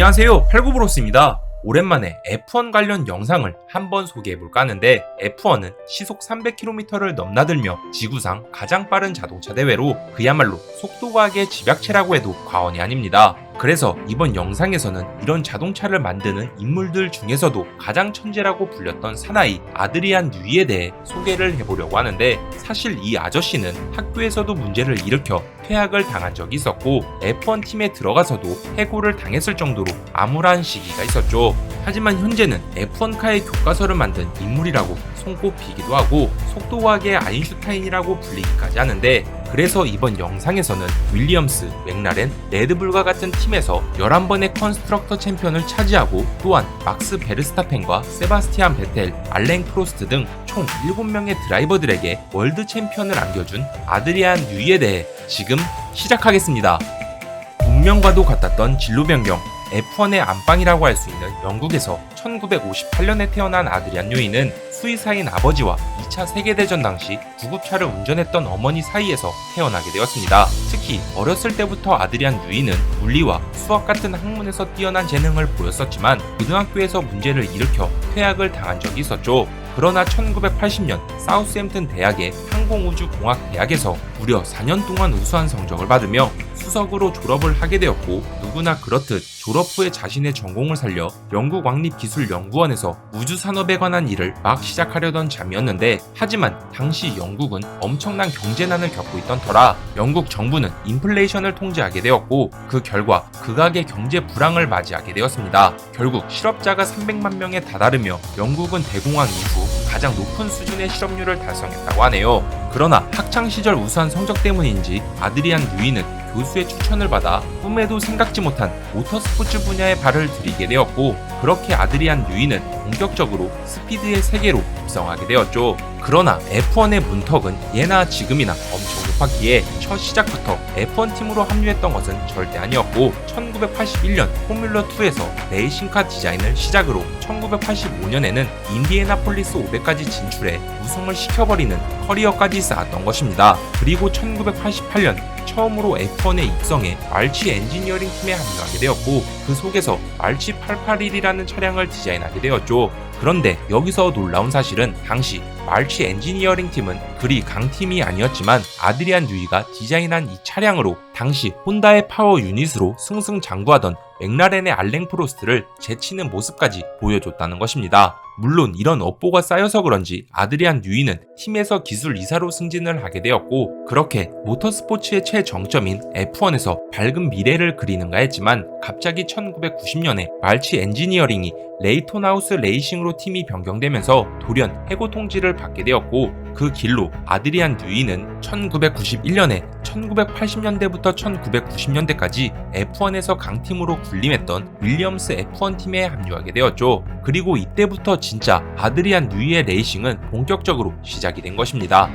안녕하세요, 팔구브로스입니다. 오랜만에 F1 관련 영상을 한번 소개해볼까 하는데, F1은 시속 300km를 넘나들며 지구상 가장 빠른 자동차 대회로 그야말로 속도과학의 집약체라고 해도 과언이 아닙니다. 그래서 이번 영상에서는 이런 자동차를 만드는 인물들 중에서도 가장 천재라고 불렸던 사나이 아드리안 뉴이에 대해 소개를 해보려고 하는데, 사실 이 아저씨는 학교에서도 문제를 일으켜 퇴학을 당한 적이 있었고 F1 팀에 들어가서도 해고를 당했을 정도로 암울한 시기가 있었죠. 하지만 현재는 F1카의 교과서를 만든 인물이라고 손꼽히기도 하고 속도과학의 아인슈타인이라고 불리기까지 하는데, 그래서 이번 영상에서는 윌리엄스, 맥라렌, 레드불과 같은 팀에서 11번의 컨스트럭터 챔피언을 차지하고 또한 막스 베르스타펜과 세바스티안 베텔, 알랭 프로스트 등 총 7명의 드라이버들에게 월드 챔피언을 안겨준 아드리안 뉴이에 대해 지금 시작하겠습니다. 운명과도 같았던 진로 변경, F1의 안방이라고 할 수 있는 영국에서 1958년에 태어난 아드리안 뉴이는 수의사인 아버지와 2차 세계대전 당시 구급차를 운전했던 어머니 사이에서 태어나게 되었습니다. 특히 어렸을 때부터 아드리안 뉴이는 물리와 수학 같은 학문에서 뛰어난 재능을 보였었지만 고등학교에서 문제를 일으켜 퇴학을 당한 적이 있었죠. 그러나 1980년 사우스햄튼 대학의 항공우주공학대학에서 무려 4년 동안 우수한 성적을 받으며 수석으로 졸업을 하게 되었고, 누구나 그렇듯 졸업 후에 자신의 전공을 살려 영국 왕립기술연구원에서 우주산업에 관한 일을 막 시작하려던 참이었는데, 하지만 당시 영국은 엄청난 경제난을 겪고 있던 터라 영국 정부는 인플레이션을 통제하게 되었고, 그 결과 극악의 경제 불황을 맞이하게 되었습니다. 결국 실업자가 300만 명에 다다르며 영국은 대공황 이후 가장 높은 수준의 실업률을 달성했다고 하네요. 그러나 학창시절 우수한 성적 때문인지 아드리안 뉴이는 교수의 추천을 받아 꿈에도 생각지 못한 모터스포츠 분야에 발을 들이게 되었고, 그렇게 아드리안 뉴이는 본격적으로 스피드의 세계로 입성하게 되었죠. 그러나 F1의 문턱은 예나 지금이나 엄청 높았기에 첫 시작부터 F1 팀으로 합류했던 것은 절대 아니었고, 1981년 포뮬러2에서 레이싱카 디자인을 시작으로 1985년에는 인디애나폴리스 500까지 진출해 우승을 시켜버리는 커리어까지 쌓았던 것입니다. 그리고 1988년 처음으로 F1에 입성해 말치 엔지니어링 팀에 합류하게 되었고, 그 속에서 말치 881이라는 차량을 디자인하게 되었죠. 그런데 여기서 놀라운 사실은 당시 말치 엔지니어링 팀은 그리 강팀이 아니었지만 아드리안 뉴이가 디자인한 이 차량으로 당시 혼다의 파워 유닛으로 승승장구하던 맥라렌의 알랭 프로스트를 제치는 모습까지 보여줬다는 것입니다. 물론 이런 업보가 쌓여서 그런지 아드리안 뉴이는 팀에서 기술 이사로 승진을 하게 되었고, 그렇게 모터스포츠의 최정점인 F1에서 밝은 미래를 그리는가 했지만 갑자기 1990년에 말치 엔지니어링이 레이톤하우스 레이싱으로 팀이 변경되면서 돌연 해고 통지를 받게 되었고, 그 길로 아드리안 뉴이는 1991년에 1980년대부터 1990년대까지 F1에서 강팀으로 군림했던 윌리엄스 F1 팀에 합류하게 되었죠. 그리고 이때부터 진짜 아드리안 뉴이의 레이싱은 본격적으로 시작이 된 것입니다.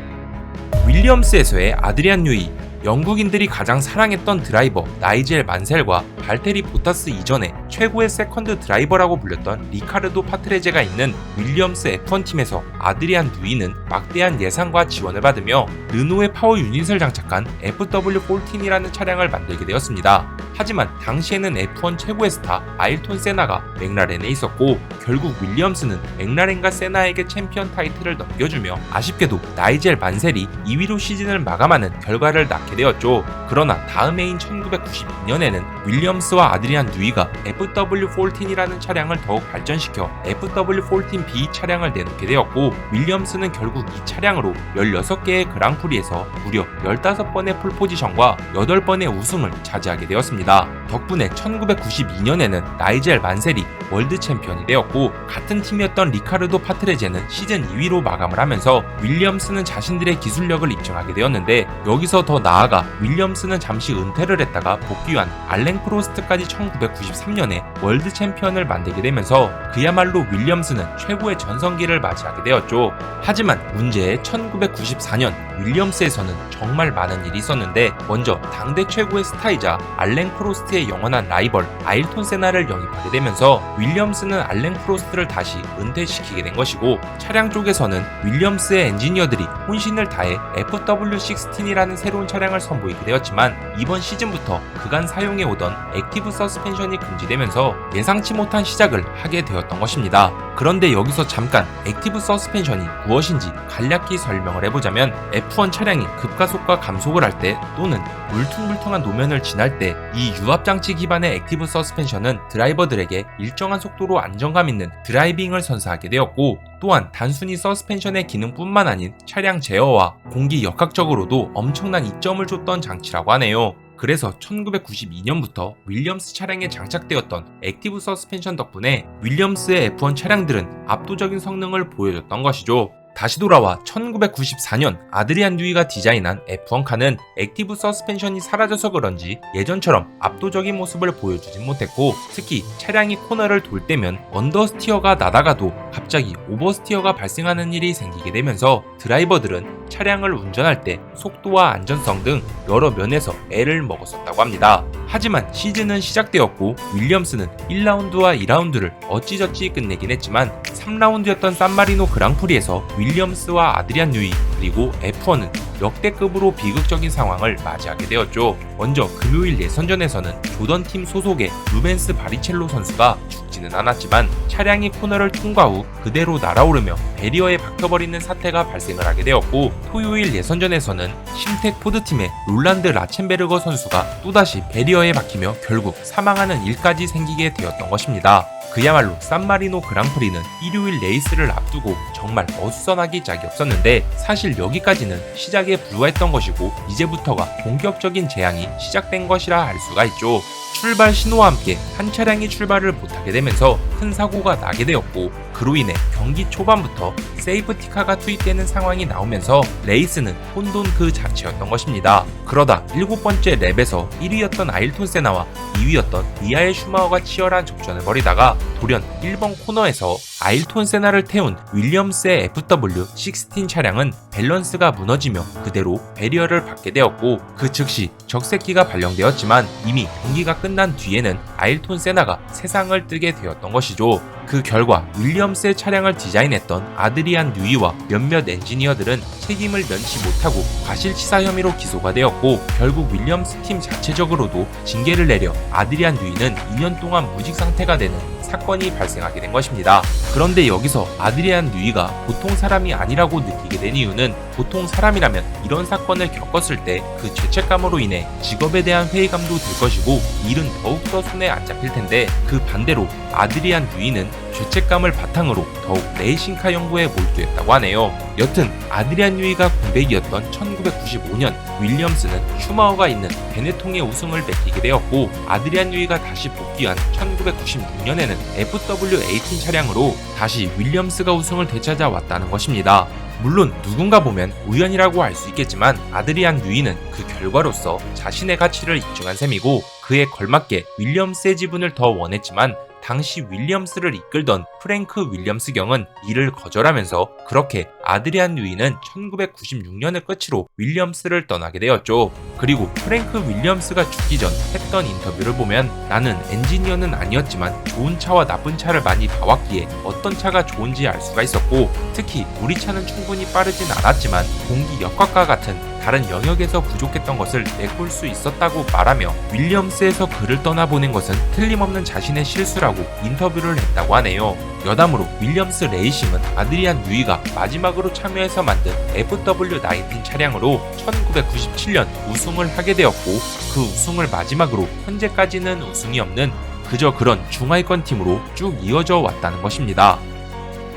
윌리엄스에서의 아드리안 뉴이, 영국인들이 가장 사랑했던 드라이버 나이젤 만셀과 발테리 보타스 이전에 최고의 세컨드 드라이버라고 불렸던 리카르도 파트레제가 있는 윌리엄스 F1 팀에서 아드리안 뉴이는 막대한 예산과 지원을 받으며 르노의 파워 유닛을 장착한 FW14이라는 차량을 만들게 되었습니다. 하지만 당시에는 F1 최고의 스타 아일톤 세나가 맥라렌에 있었고, 결국 윌리엄스는 맥라렌과 세나에게 챔피언 타이틀을 넘겨주며 아쉽게도 나이젤 만셀이 2위로 시즌을 마감하는 결과를 낳게 되었죠. 그러나 다음 해인 1992년에는 윌리엄스와 아드리안 뉴이가 FW14이라는 차량을 더욱 발전시켜 FW14B 차량을 내놓게 되었고, 윌리엄스는 결국 이 차량으로 16개의 그랑프리에서 무려 15번의 폴포지션과 8번의 우승을 차지하게 되었습니다. 덕분에 1992년에는 나이젤 만셀이 월드 챔피언이 되었고, 같은 팀이었던 리카르도 파트레제는 시즌 2위로 마감을 하면서 윌리엄스는 자신들의 기술력을 입증하게 되었는데, 여기서 더 나아가 윌리엄스는 잠시 은퇴를 했다가 복귀한 알랭 프로스트까지 1993년에 월드 챔피언을 만들게 되면서 그야말로 윌리엄스는 최고의 전성기를 맞이하게 되었죠. 하지만 문제의 1994년 윌리엄스에서는 정말 많은 일이 있었는데, 먼저 당대 최고의 스타이자 알랭 프로스트의 영원한 라이벌 아일톤 세나를 영입하게 되면서 윌리엄스는 알랭 프로스트를 다시 은퇴시키게 된 것이고, 차량 쪽에서는 윌리엄스의 엔지니어들이 혼신을 다해 FW16이라는 새로운 차량을 선보이게 되었지만, 이번 시즌부터 그간 사용해오던 액티브 서스펜션이 금지되면서 되면서 예상치 못한 시작을 하게 되었던 것입니다. 그런데 여기서 잠깐 액티브 서스펜션이 무엇인지 간략히 설명을 해보자면 F1 차량이 급가속과 감속을 할 때 또는 물퉁물퉁한 노면을 지날 때 이 유압장치 기반의 액티브 서스펜션은 드라이버들에게 일정한 속도로 안정감 있는 드라이빙을 선사하게 되었고, 또한 단순히 서스펜션의 기능뿐만 아닌 차량 제어와 공기 역학적으로도 엄청난 이점을 줬던 장치라고 하네요. 그래서 1992년부터 윌리엄스 차량에 장착되었던 액티브 서스펜션 덕분에 윌리엄스의 F1 차량들은 압도적인 성능을 보여줬던 것이죠. 다시 돌아와 1994년 아드리안 뉴이가 디자인한 F1카는 액티브 서스펜션이 사라져서 그런지 예전처럼 압도적인 모습을 보여주진 못했고, 특히 차량이 코너를 돌 때면 언더스티어가 나다가도 갑자기 오버스티어가 발생하는 일이 생기게 되면서 드라이버들은 차량을 운전할 때 속도와 안전성 등 여러 면에서 애를 먹었었다고 합니다. 하지만 시즌은 시작되었고 윌리엄스는 1라운드와 2라운드를 어찌저찌 끝내긴 했지만 3라운드였던 산마리노 그랑프리에서 윌리엄스와 아드리안 뉴이 그리고 F1은 역대급으로 비극적인 상황을 맞이하게 되었죠. 먼저 금요일 예선전에서는 조던팀 소속의 루벤스 바리첼로 선수가 죽지는 않았지만 차량이 코너를 통과 후 그대로 날아오르며 배리어에 박혀버리는 사태가 발생을 하게 되었고, 토요일 예선전에서는 심텍 포드팀의 롤란드 라첸베르거 선수가 또다시 배리어에 박히며 결국 사망하는 일까지 생기게 되었던 것입니다. 그야말로 산마리노 그랑프리는 일요일 레이스를 앞두고 정말 어수선하기 짝이 없었는데, 사실 여기까지는 시작에 불과했던 것이고 이제부터가 본격적인 재앙이 시작된 것이라 알 수가 있죠. 출발 신호와 함께 한 차량이 출발을 못하게 되면서 큰 사고가 나게 되었고, 그로 인해 경기 초반부터 세이프티카가 투입되는 상황이 나오면서 레이스는 혼돈 그 자체였던 것입니다. 그러다 7번째 랩에서 1위였던 아일톤 세나와 2위였던 미하엘 슈마허가 치열한 접전을 벌이다가 돌연 1번 코너에서 아일톤 세나를 태운 윌리엄스의 FW16 차량은 밸런스가 무너지며 그대로 배리어를 받게 되었고, 그 즉시 적색기가 발령되었지만 이미 경기가 끝난 뒤에는 아일톤 세나가 세상을 뜨게 되었던 것이죠. 그 결과 윌리엄스의 차량을 디자인했던 아드리안 뉴이와 몇몇 엔지니어들은 책임을 면치 못하고 과실치사 혐의로 기소가 되었고, 결국 윌리엄스 팀 자체적으로도 징계를 내려 아드리안 뉴이는 2년 동안 무직 상태가 되는 사건이 발생하게 된 것입니다. 그런데 여기서 아드리안 뉴이가 보통 사람이 아니라고 느끼게 된 이유는, 보통 사람이라면 이런 사건을 겪었을 때 그 죄책감으로 인해 직업에 대한 회의감도 들 것이고 일은 더욱더 손에 안 잡힐 텐데, 그 반대로 아드리안 뉴이는 죄책감을 바탕으로 더욱 레이싱카 연구에 몰두했다고 하네요. 여튼 아드리안 뉴이가 공백이었던 1995년 윌리엄스는 슈마허가 있는 베네통의 우승을 뺏기게 되었고, 아드리안 뉴이가 다시 복귀한 1996년에는 FW18 차량으로 다시 윌리엄스가 우승을 되찾아왔다는 것입니다. 물론 누군가 보면 우연이라고 할 수 있겠지만 아드리안 뉴이는 그 결과로서 자신의 가치를 입증한 셈이고, 그에 걸맞게 윌리엄스의 지분을 더 원했지만 당시 윌리엄스를 이끌던 프랭크 윌리엄스 경은 이를 거절하면서 그렇게 아드리안 뉴이는 1996년을 끝으로 윌리엄스를 떠나게 되었죠. 그리고 프랭크 윌리엄스가 죽기 전 했던 인터뷰를 보면, 나는 엔지니어는 아니었지만 좋은 차와 나쁜 차를 많이 봐왔기에 어떤 차가 좋은지 알 수가 있었고, 특히 우리 차는 충분히 빠르진 않았지만 공기 역학과 같은 다른 영역에서 부족했던 것을 메꿀 수 있었다고 말하며 윌리엄스에서 그를 떠나보낸 것은 틀림없는 자신의 실수라고 인터뷰를 했다고 하네요. 여담으로 윌리엄스 레이싱은 아드리안 뉴이가 마지막으로 참여해서 만든 FW19 차량으로 1997년 우승을 하게 되었고, 그 우승을 마지막으로 현재까지는 우승이 없는 그저 그런 중하위권 팀으로 쭉 이어져 왔다는 것입니다.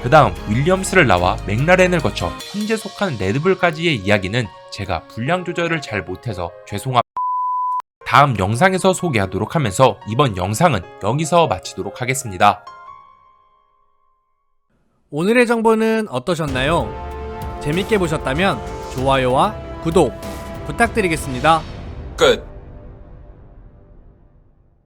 그 다음 윌리엄스를 나와 맥라렌을 거쳐 현재 속한 레드불까지의 이야기는 제가 분량 조절을 잘 못해서 죄송합니다. 다음 영상에서 소개하도록 하면서 이번 영상은 여기서 마치도록 하겠습니다. 오늘의 정보는 어떠셨나요? 재밌게 보셨다면 좋아요와 구독 부탁드리겠습니다. 끝.